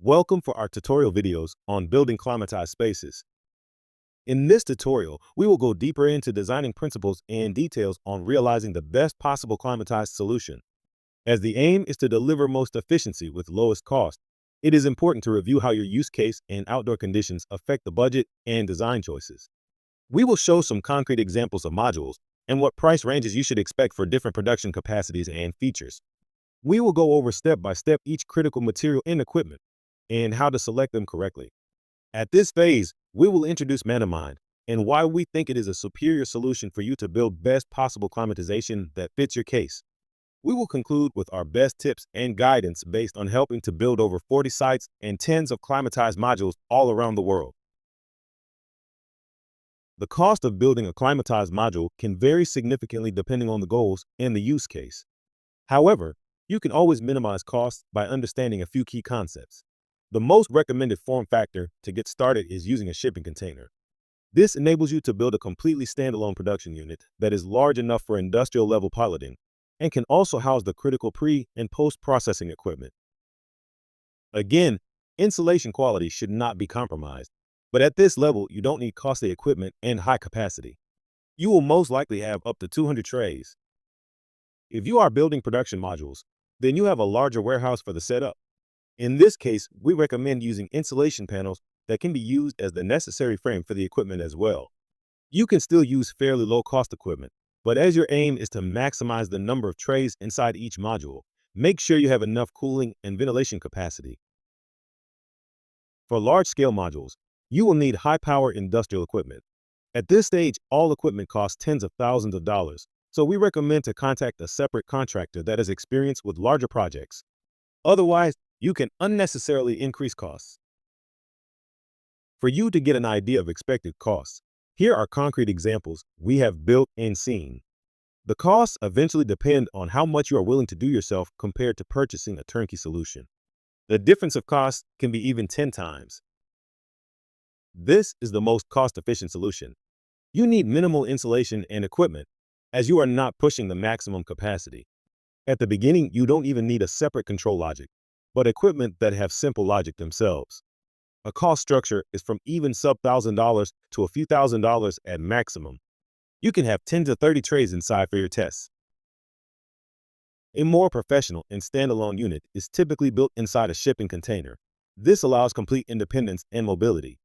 Welcome for our tutorial videos on building climatized spaces. In this tutorial, we will go deeper into designing principles and details on realizing the best possible climatized solution. As the aim is to deliver most efficiency with lowest cost, it is important to review how your use case and outdoor conditions affect the budget and design choices. We will show some concrete examples of modules and what price ranges you should expect for different production capacities and features. We will go over step by step each critical material and equipment and how to select them correctly. At this phase, we will introduce Manamind and why we think it is a superior solution for you to build best possible climatization that fits your case. We will conclude with our best tips and guidance based on helping to build over 40 sites and tens of climatized modules all around the world. The cost of building a climatized module can vary significantly depending on the goals and the use case. However, you can always minimize costs by understanding a few key concepts. The most recommended form factor to get started is using a shipping container. This enables you to build a completely standalone production unit that is large enough for industrial level piloting and can also house the critical pre- and post-processing equipment. Again, insulation quality should not be compromised, but at this level, you don't need costly equipment and high capacity. You will most likely have up to 200 trays. If you are building production modules, then you have a larger warehouse for the setup. In this case, we recommend using insulation panels that can be used as the necessary frame for the equipment as well. You can still use fairly low-cost equipment, but as your aim is to maximize the number of trays inside each module, make sure you have enough cooling and ventilation capacity. For large-scale modules, you will need high-power industrial equipment. At this stage, all equipment costs tens of thousands of dollars, so we recommend to contact a separate contractor that has experience with larger projects. Otherwise, you can unnecessarily increase costs. For you to get an idea of expected costs, here are concrete examples we have built and seen. The costs eventually depend on how much you are willing to do yourself compared to purchasing a turnkey solution. The difference of cost can be even 10 times. This is the most cost-efficient solution. You need minimal insulation and equipment, as you are not pushing the maximum capacity. At the beginning, you don't even need a separate control logic, but equipment that have simple logic themselves. A cost structure is from even sub $1,000 to a few $1,000s at maximum. You can have 10 to 30 trays inside for your tests. A more professional and standalone unit is typically built inside a shipping container. This allows complete independence and mobility.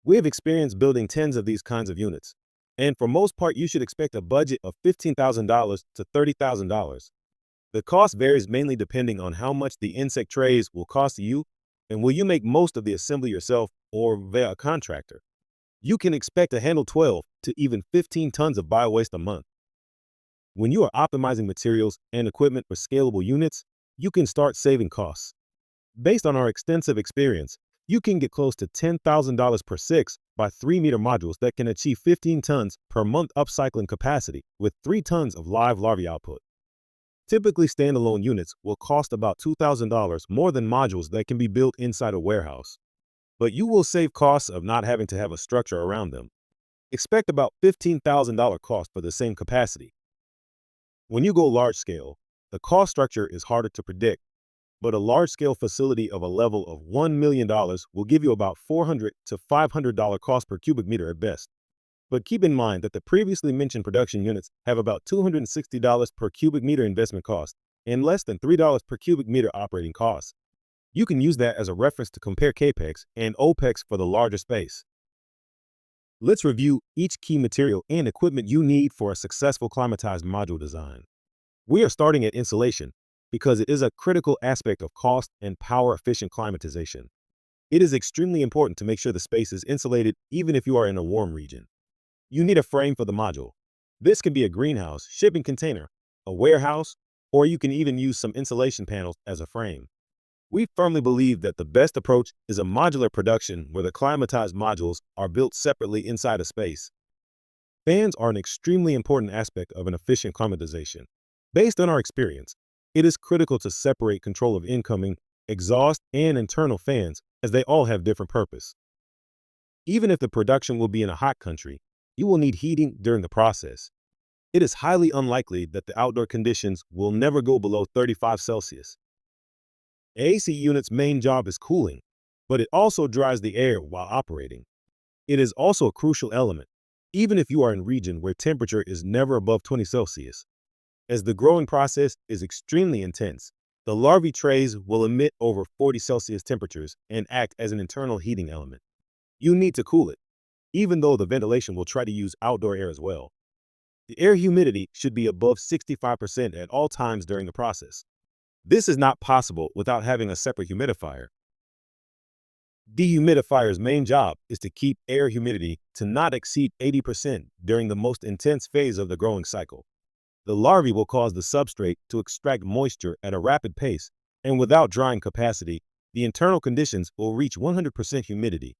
We have experience building tens of these kinds of units, and for most part, you should expect a budget of $15,000 to $30,000. The cost varies mainly depending on how much the insect trays will cost you and will you make most of the assembly yourself or via a contractor. You can expect to handle 12 to even 15 tons of biowaste a month. When you are optimizing materials and equipment for scalable units, you can start saving costs. Based on our extensive experience, you can get close to $10,000 per 6 by 3-meter modules that can achieve 15 tons per month upcycling capacity with 3 tons of live larvae output. Typically, standalone units will cost about $2,000 more than modules that can be built inside a warehouse. But you will save costs of not having to have a structure around them. Expect about $15,000 cost for the same capacity. When you go large scale, the cost structure is harder to predict, but a large scale facility of a level of $1 million will give you about $400 to $500 cost per cubic meter at best. But keep in mind that the previously mentioned production units have about $260 per cubic meter investment cost and less than $3 per cubic meter operating costs. You can use that as a reference to compare CAPEX and OPEX for the larger space. Let's review each key material and equipment you need for a successful climatized module design. We are starting at insulation because it is a critical aspect of cost and power-efficient climatization. It is extremely important to make sure the space is insulated even if you are in a warm region. You need a frame for the module. This can be a greenhouse, shipping container, a warehouse, or you can even use some insulation panels as a frame. We firmly believe that the best approach is a modular production where the climatized modules are built separately inside a space. Fans are an extremely important aspect of an efficient climatization. Based on our experience, it is critical to separate control of incoming, exhaust, and internal fans as they all have different purpose. Even if the production will be in a hot country, you will need heating during the process. It is highly unlikely that the outdoor conditions will never go below 35 Celsius. AC unit's main job is cooling, but it also dries the air while operating. It is also a crucial element, even if you are in a region where temperature is never above 20 Celsius. As the growing process is extremely intense, the larvae trays will emit over 40 Celsius temperatures and act as an internal heating element. You need to cool it, even though the ventilation will try to use outdoor air as well. The air humidity should be above 65% at all times during the process. This is not possible without having a separate humidifier. Dehumidifier's main job is to keep air humidity to not exceed 80% during the most intense phase of the growing cycle. The larvae will cause the substrate to extract moisture at a rapid pace, and without drying capacity, the internal conditions will reach 100% humidity.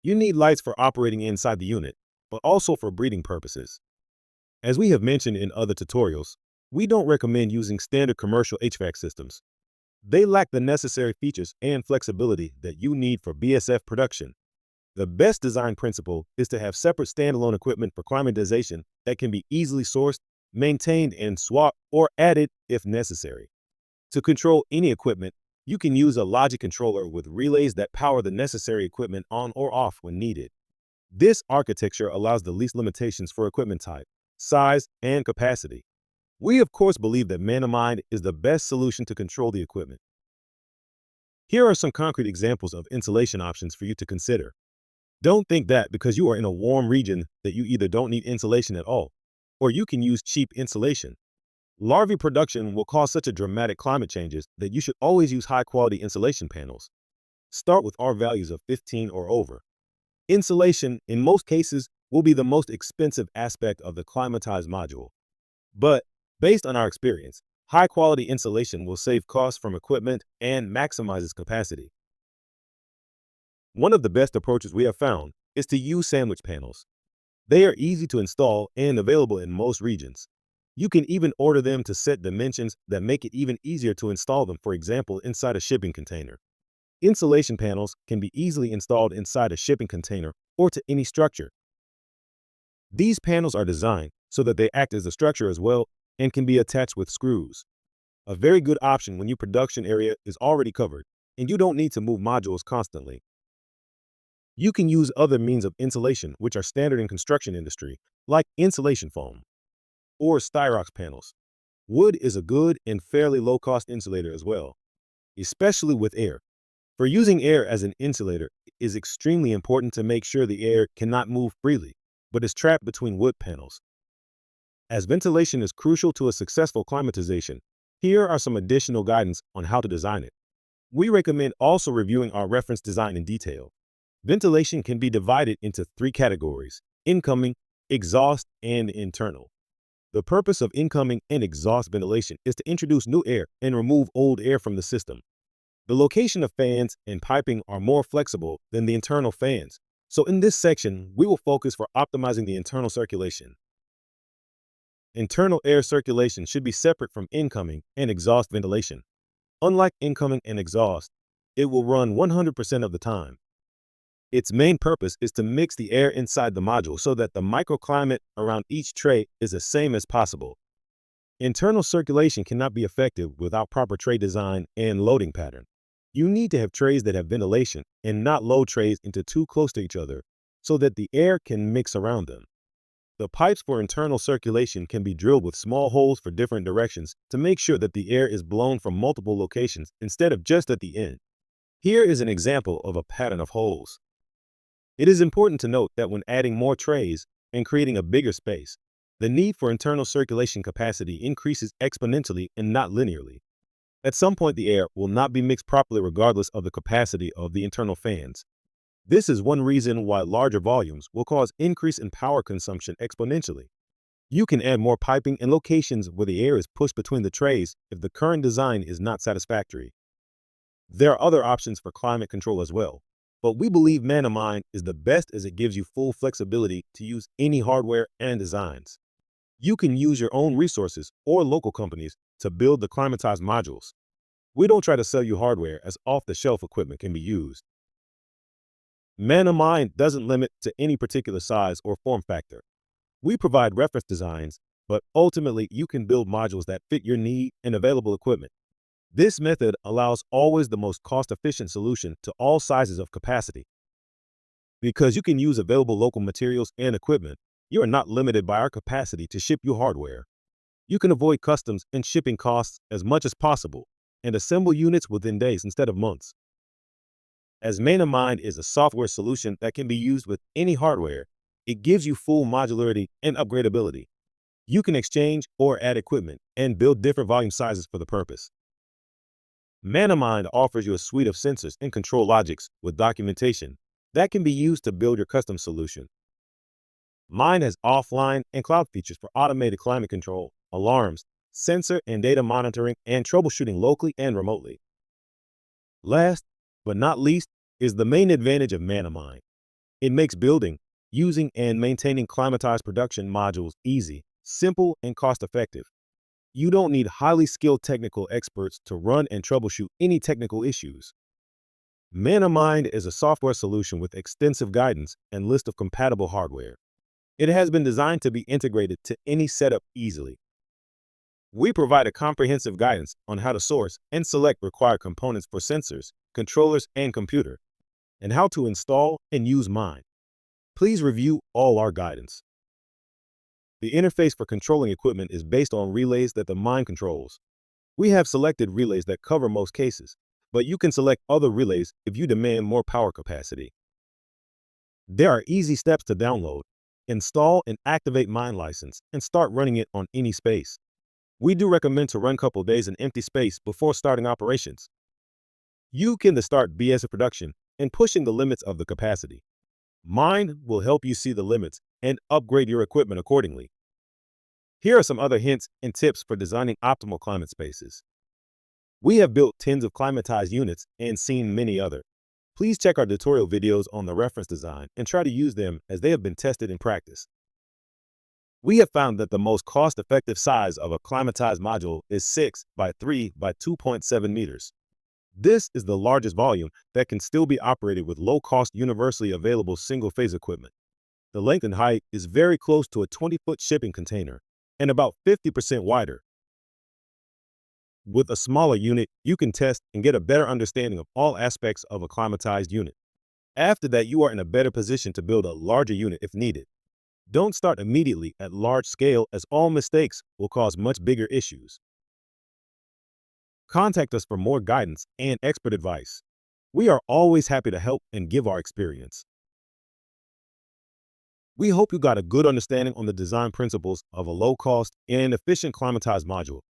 You need lights for operating inside the unit, but also for breeding purposes. As we have mentioned in other tutorials, we don't recommend using standard commercial HVAC systems. They lack the necessary features and flexibility that you need for BSF production. The best design principle is to have separate standalone equipment for climatization that can be easily sourced, maintained, and swapped or added if necessary. To control any equipment, you can use a logic controller with relays that power the necessary equipment on or off when needed. This architecture allows the least limitations for equipment type, size, and capacity. We of course believe that man-of-mind is the best solution to control the equipment. Here are some concrete examples of insulation options for you to consider. Don't think that because you are in a warm region that you either don't need insulation at all, or you can use cheap insulation. Larvae production will cause such a dramatic climate changes that you should always use high-quality insulation panels. Start with R values of 15 or over. Insulation, in most cases, will be the most expensive aspect of the climatized module. But based on our experience, high-quality insulation will save costs from equipment and maximizes capacity. One of the best approaches we have found is to use sandwich panels. They are easy to install and available in most regions. You can even order them to set dimensions that make it even easier to install them, for example, inside a shipping container. Insulation panels can be easily installed inside a shipping container or to any structure. These panels are designed so that they act as a structure as well and can be attached with screws. A very good option when your production area is already covered and you don't need to move modules constantly. You can use other means of insulation which are standard in construction industry, like insulation foam or styrox panels. Wood is a good and fairly low-cost insulator as well, especially with air. For using air as an insulator, it is extremely important to make sure the air cannot move freely, but is trapped between wood panels. As ventilation is crucial to a successful climatization, here are some additional guidance on how to design it. We recommend also reviewing our reference design in detail. Ventilation can be divided into 3 categories: incoming, exhaust, and internal. The purpose of incoming and exhaust ventilation is to introduce new air and remove old air from the system. The location of fans and piping are more flexible than the internal fans, so in this section, we will focus for optimizing the internal circulation. Internal air circulation should be separate from incoming and exhaust ventilation. Unlike incoming and exhaust, it will run 100% of the time. Its main purpose is to mix the air inside the module so that the microclimate around each tray is the same as possible. Internal circulation cannot be effective without proper tray design and loading pattern. You need to have trays that have ventilation and not load trays into too close to each other so that the air can mix around them. The pipes for internal circulation can be drilled with small holes for different directions to make sure that the air is blown from multiple locations instead of just at the end. Here is an example of a pattern of holes. It is important to note that when adding more trays and creating a bigger space, the need for internal circulation capacity increases exponentially and not linearly. At some point, the air will not be mixed properly regardless of the capacity of the internal fans. This is one reason why larger volumes will cause increase in power consumption exponentially. You can add more piping and locations where the air is pushed between the trays if the current design is not satisfactory. There are other options for climate control as well, but we believe man-of-mind is the best as it gives you full flexibility to use any hardware and designs. You can use your own resources or local companies to build the climatized modules. We don't try to sell you hardware as off-the-shelf equipment can be used. Man-of-mind doesn't limit to any particular size or form factor. We provide reference designs, but ultimately you can build modules that fit your need and available equipment. This method allows always the most cost-efficient solution to all sizes of capacity. Because you can use available local materials and equipment, you are not limited by our capacity to ship you hardware. You can avoid customs and shipping costs as much as possible and assemble units within days instead of months. As ManaMind is a software solution that can be used with any hardware, it gives you full modularity and upgradability. You can exchange or add equipment and build different volume sizes for the purpose. ManaMind offers you a suite of sensors and control logics with documentation that can be used to build your custom solution. Mine has offline and cloud features for automated climate control, alarms, sensor and data monitoring, and troubleshooting locally and remotely. Last but not least is the main advantage of ManaMind. It makes building, using, and maintaining climatized production modules easy, simple, and cost-effective. You don't need highly skilled technical experts to run and troubleshoot any technical issues. ManaMind is a software solution with extensive guidance and list of compatible hardware. It has been designed to be integrated to any setup easily. We provide a comprehensive guidance on how to source and select required components for sensors, controllers, and computer, and how to install and use Mine. Please review all our guidance. The interface for controlling equipment is based on relays that the Mine controls. We have selected relays that cover most cases, but you can select other relays if you demand more power capacity. There are easy steps to download, install, and activate Mine license and start running it on any space. We do recommend to run a couple days in empty space before starting operations. You can start BS production and pushing the limits of the capacity. Mine will help you see the limits and upgrade your equipment accordingly. Here are some other hints and tips for designing optimal climate spaces. We have built tens of climatized units and seen many other. Please check our tutorial videos on the reference design and try to use them as they have been tested in practice. We have found that the most cost-effective size of a climatized module is 6 by 3 by 2.7 meters. This is the largest volume that can still be operated with low-cost, universally available single-phase equipment. The length and height is very close to a 20-foot shipping container and about 50% wider. With a smaller unit, you can test and get a better understanding of all aspects of a climatized unit. After that, you are in a better position to build a larger unit if needed. Don't start immediately at large scale, as all mistakes will cause much bigger issues. Contact us for more guidance and expert advice. We are always happy to help and give our experience. We hope you got a good understanding on the design principles of a low-cost and efficient climatized module.